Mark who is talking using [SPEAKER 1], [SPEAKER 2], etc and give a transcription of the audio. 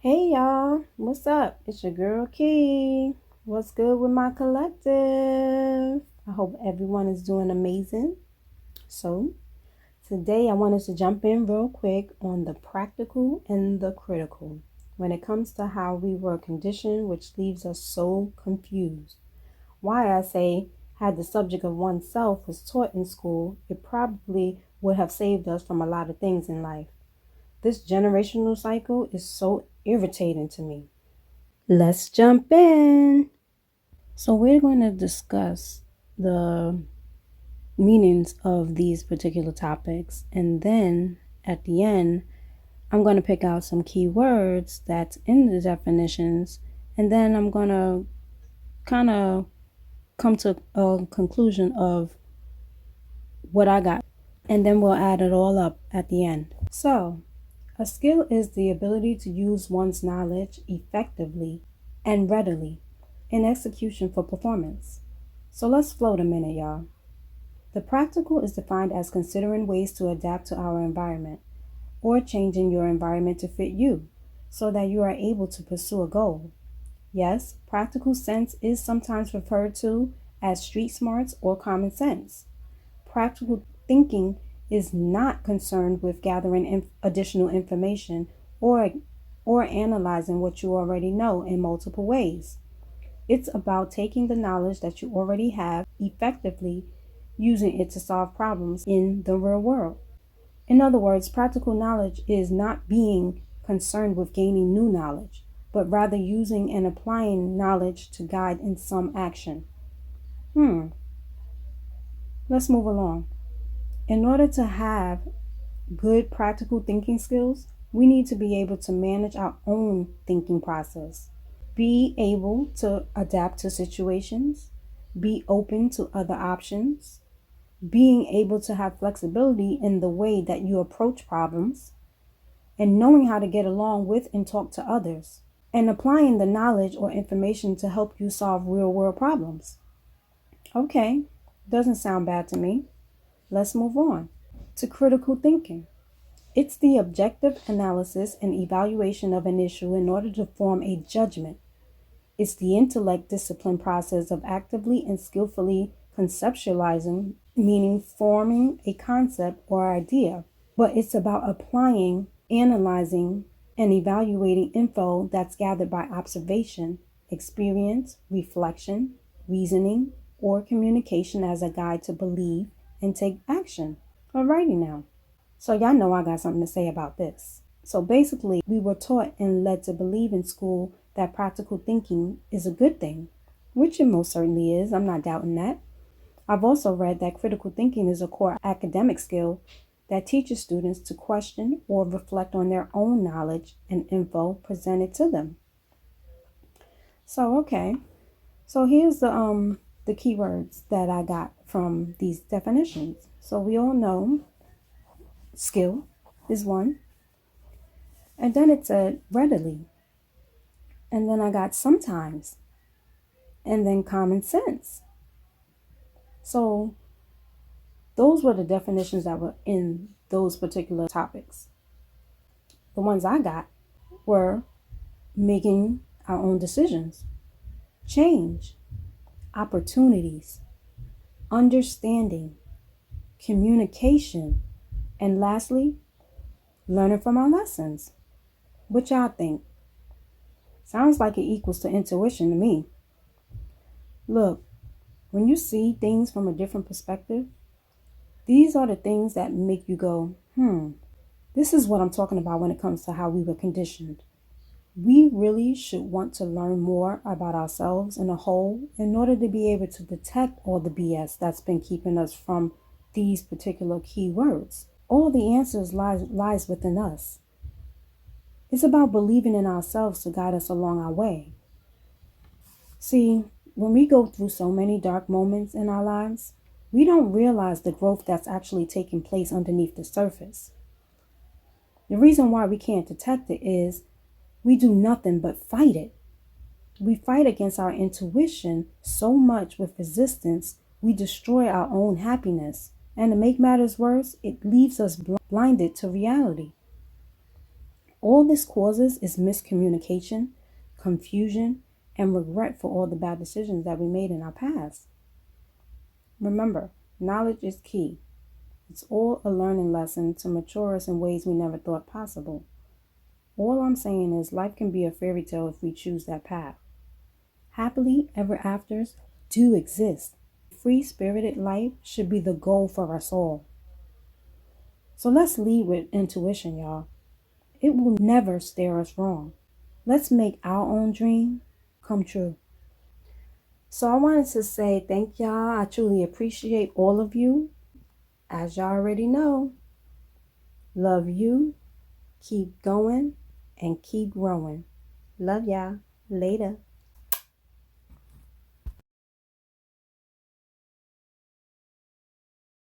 [SPEAKER 1] Hey y'all, what's up? It's your girl Key. What's good with my collective? I hope everyone is doing amazing. So, today I wanted to jump in real quick on the practical and the critical when it comes to how we were conditioned, which leaves us so confused. Why I say, had the subject of oneself was taught in school, it probably would have saved us from a lot of things in life. This generational cycle is so irritating to me. Let's jump in. So, we're going to discuss the meanings of these particular topics, and then at the end, I'm going to pick out some key words that's in the definitions, and then I'm going to kind of come to a conclusion of what I got, and then we'll add it all up at the end. So, a skill is the ability to use one's knowledge effectively and readily in execution for performance. So let's float a minute, y'all. The practical is defined as considering ways to adapt to our environment or changing your environment to fit you so that you are able to pursue a goal. Yes, practical sense is sometimes referred to as street smarts or common sense. Practical thinking is not concerned with gathering additional information or analyzing what you already know in multiple ways. It's about taking the knowledge that you already have effectively using it to solve problems in the real world. In other words, practical knowledge is not being concerned with gaining new knowledge, but rather using and applying knowledge to guide in some action. Let's move along. In order to have good practical thinking skills, we need to be able to manage our own thinking process, be able to adapt to situations, be open to other options, being able to have flexibility in the way that you approach problems, and knowing how to get along with and talk to others, and applying the knowledge or information to help you solve real world problems. Okay, doesn't sound bad to me. Let's move on to critical thinking. It's the objective analysis and evaluation of an issue in order to form a judgment. It's the intellect discipline process of actively and skillfully conceptualizing, meaning forming a concept or idea. But it's about applying, analyzing, and evaluating info that's gathered by observation, experience, reflection, reasoning, or communication as a guide to believe and take action. Alrighty now. So y'all know I got something to say about this. So basically, we were taught and led to believe in school that practical thinking is a good thing, which it most certainly is. I'm not doubting that. I've also read that critical thinking is a core academic skill that teaches students to question or reflect on their own knowledge and info presented to them. So, okay. So here's the keywords that I got from these definitions. So we all know skill is one. And then it said readily. And then I got sometimes. And then common sense. So those were the definitions that were in those particular topics. The ones I got were making our own decisions, change, opportunities, understanding, communication, and lastly, learning from our lessons. What y'all think? Sounds like it equals to intuition to me. Look, when you see things from a different perspective, these are the things that make you go, this is what I'm talking about when it comes to how we were conditioned. We really should want to learn more about ourselves in a whole in order to be able to detect all the BS that's been keeping us from these particular key words. All the answers lies within us. It's about believing in ourselves to guide us along our way. See, when we go through so many dark moments in our lives, we don't realize the growth that's actually taking place underneath the surface. The reason why we can't detect it is we do nothing but fight it. We fight against our intuition so much with resistance, we destroy our own happiness. And to make matters worse, it leaves us blinded to reality. All this causes is miscommunication, confusion, and regret for all the bad decisions that we made in our past. Remember, knowledge is key. It's all a learning lesson to mature us in ways we never thought possible. All I'm saying is life can be a fairy tale if we choose that path. Happily ever afters do exist. Free-spirited life should be the goal for us all. So let's lead with intuition, y'all. It will never steer us wrong. Let's make our own dream come true. So I wanted to say thank y'all. I truly appreciate all of you. As y'all already know, love you, keep going, and keep growing. Love y'all. Later.